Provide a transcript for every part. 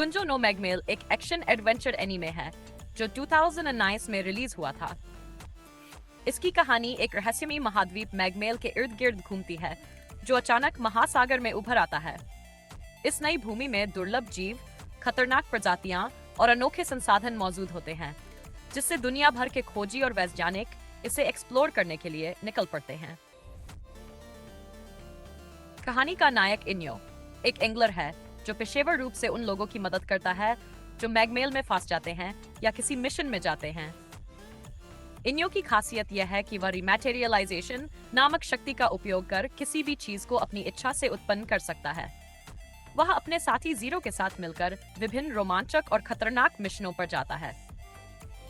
कुंजो no मैगमेल एक action adventure anime है जो 2009 में रिलीज हुआ था। इसकी कहानी एक रहस्यमयी महाद्वीप मैगमेल के इर्द गिर्द घूमती है जो अचानक महासागर में उभर आता है। इस नई भूमि में दुर्लभ जीव, खतरनाक प्रजातियां और अनोखे संसाधन मौजूद होते हैं, जिससे दुनिया भर के खोजी और वैज्ञानिक इसे एक्सप्लोर करने के लिए निकल पड़ते हैं। कहानी का नायक इन्यो एक एंगलर है जो पेशेवर रूप से उन लोगों की मदद करता है जो मैगमेल में फंस जाते हैं या किसी मिशन में जाते हैं। इन्यो की खासियत यह है कि वह रिमैटेरियलाइजेशन नामक शक्ति का उपयोग कर किसी भी चीज को अपनी इच्छा से उत्पन्न कर सकता है। वह अपने साथी जीरो के साथ मिलकर विभिन्न रोमांचक और खतरनाक मिशनों पर जाता है।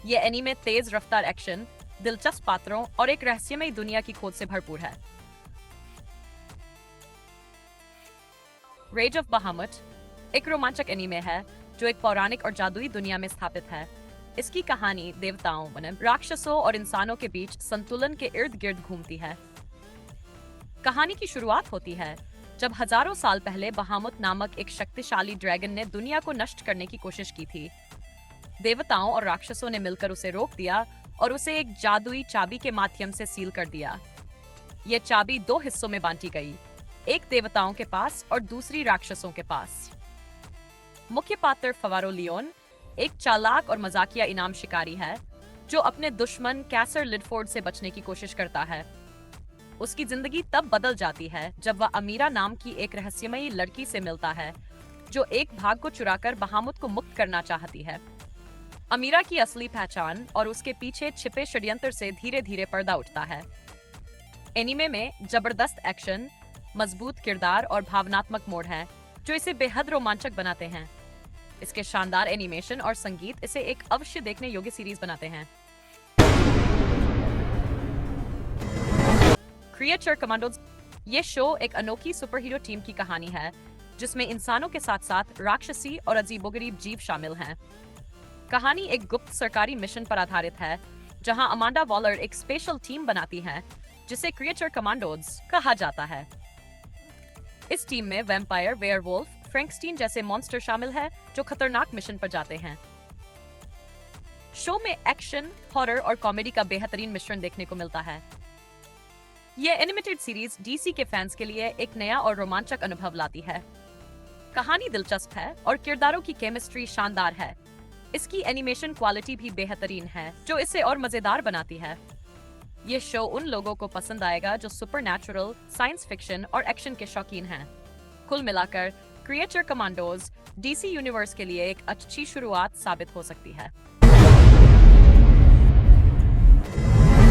ये एनीमे तेज रफ्तार एक्शन, दिलचस्प पात्रों और एक रहस्यमयी दुनिया की खोज से भरपूर है। रेज ऑफ बहामट एक रोमांचक एनीमे है जो एक पौराणिक और जादुई दुनिया में स्थापित है। इसकी कहानी देवताओं, राक्षसों और इंसानों के बीच संतुलन के इर्द गिर्द घूमती है। कहानी की शुरुआत होती है जब हजारों साल पहले बहामुत नामक एक शक्तिशाली ड्रैगन ने दुनिया को नष्ट करने की कोशिश की थी। देवताओं और राक्षसों ने मिलकर उसे रोक दिया और उसे एक जादुई चाबी के माध्यम से सील कर दिया। यह चाबी दो हिस्सों में बांटी गई, एक देवताओं के पास और दूसरी राक्षसों के पास। मुख्य पात्र फवारो लियोन एक चालाक और मजाकिया इनाम शिकारी है जो अपने दुश्मन कैसर लिडफोर्ड से बचने की कोशिश करता है। उसकी जिंदगी तब बदल जाती है जब वह अमीरा नाम की एक रहस्यमयी लड़की से मिलता है जो एक भाग को चुराकर बहामुत को मुक्त करना चाहती है। अमीरा की असली पहचान और उसके पीछे छिपे षड्यंत्र से धीरे धीरे पर्दा उठता है। एनीमे में जबरदस्त एक्शन, मजबूत किरदार और भावनात्मक मोड़ हैं जो इसे बेहद रोमांचक बनाते हैं। इसके शानदार एनिमेशन और संगीत इसे एक अवश्य देखने योग्य सीरीज बनाते हैं। क्रिएचर कमांडोज ये शो एक अनोखी सुपरहीरो टीम की कहानी है जिसमें इंसानों के साथ साथ राक्षसी और अजीबोगरीब जीव शामिल हैं। कहानी एक गुप्त सरकारी मिशन पर आधारित है जहां अमांडा वॉलर एक स्पेशल टीम बनाती है जिसे क्रिएचर कमांडोज कहा जाता है। इस टीम में वैम्पायर, वेयरवुल्फ, फ्रैंकस्टीन जैसे मॉन्स्टर शामिल है जो खतरनाक मिशन पर जाते हैं। शो में एक्शन, हॉरर और कॉमेडी का बेहतरीन मिश्रण देखने को मिलता है। यह एनिमेटेड सीरीज डीसी के फैंस के लिए एक नया और रोमांचक अनुभव लाती है। कहानी दिलचस्प है और किरदारों की केमिस्ट्री शानदार है। इसकी एनिमेशन क्वालिटी भी बेहतरीन है जो इसे और मजेदार बनाती है। ये शो उन लोगों को पसंद आएगा जो सुपरनैचुरल, साइंस फिक्शन और एक्शन के शौकीन हैं। कुल मिलाकर क्रिएचर कमांडोज डीसी यूनिवर्स के लिए एक अच्छी शुरुआत साबित हो सकती है।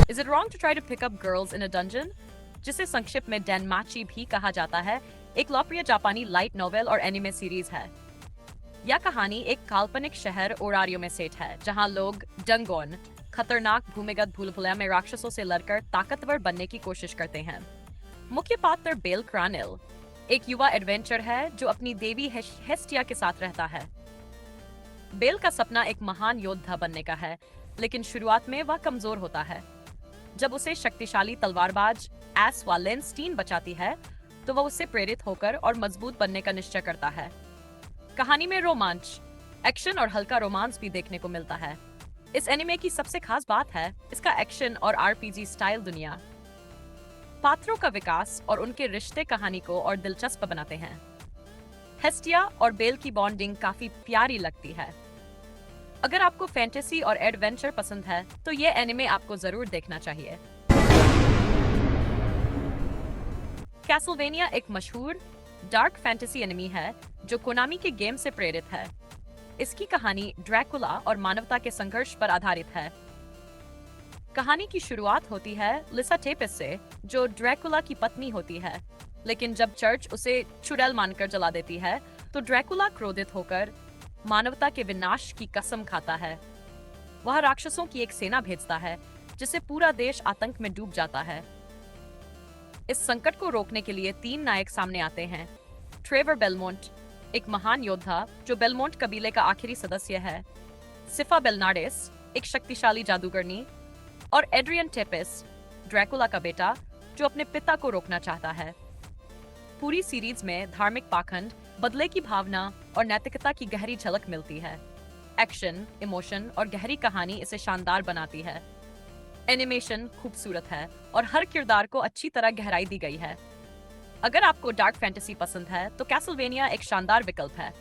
Is it wrong to try to pick up girls in a dungeon? जिसे संक्षिप्त में डेनमाची भी कहा जाता है, एक लोकप्रिय जापानी लाइट नॉवेल और एनिमे सीरीज है। यह कहानी एक काल्पनिक शहर ओरारियो में सेट है जहां लोग डंगोन, खतरनाक भूमिगत भूलभुलैया में राक्षसों से लड़कर ताकतवर बनने की कोशिश करते हैं। मुख्य पात्र बेल क्रानिल एक युवा एडवेंचर है जो अपनी देवी हेस्टिया के साथ रहता है। बेल का सपना एक महान योद्धा बनने का है, लेकिन शुरुआत में वह कमजोर होता है। जब उसे शक्तिशाली तलवारबाज एस वालेंस्टीन बचाती है, तो वह उससे प्रेरित होकर और मजबूत बनने का निश्चय करता है। कहानी में रोमांच, एक्शन और हल्का रोमांस भी देखने को मिलता है। इस एनिमे की सबसे खास बात है इसका एक्शन और आरपीजी स्टाइल दुनिया। पात्रों का विकास और उनके रिश्ते कहानी को और दिलचस्प बनाते हैं। हेस्टिया और बेल की बॉन्डिंग काफी प्यारी लगती है। अगर आपको फैंटेसी और एडवेंचर पसंद है तो ये एनिमे आपको जरूर देखना चाहिए। कैसलवेनिया एक मशहूर डार्क फैंटेसी एनिमे है जो कोनामी के गेम से प्रेरित है। इसकी कहानी ड्रैकुला और मानवता के संघर्ष पर आधारित है। कहानी की शुरुआत होती है लिसा टेपिस से जो ड्रैकुला की पत्नी होती है, लेकिन जब चर्च उसे चुड़ैल मानकर जला देती है तो ड्रैकुला क्रोधित होकर मानवता के विनाश की कसम खाता है। वह राक्षसों की एक सेना भेजता है जिससे पूरा देश आतंक में डूब जाता है। इस संकट को रोकने के लिए तीन नायक सामने आते हैं। ट्रेवर बेलमोंट एक महान योद्धा जो बेलमोंट कबीले का आखिरी सदस्य है, सिफा बेलनाडेस एक शक्तिशाली जादूगरनी, और एड्रियन टेपिस ड्रैकुला का बेटा जो अपने पिता को रोकना चाहता है। पूरी सीरीज में धार्मिक पाखंड, बदले की भावना और नैतिकता की गहरी झलक मिलती है। एक्शन, इमोशन और गहरी कहानी इसे शानदार बनाती है। एनिमेशन खूबसूरत है और हर किरदार को अच्छी तरह गहराई दी गई है। अगर आपको डार्क फैंटेसी पसंद है तो कैसलवेनिया एक शानदार विकल्प है।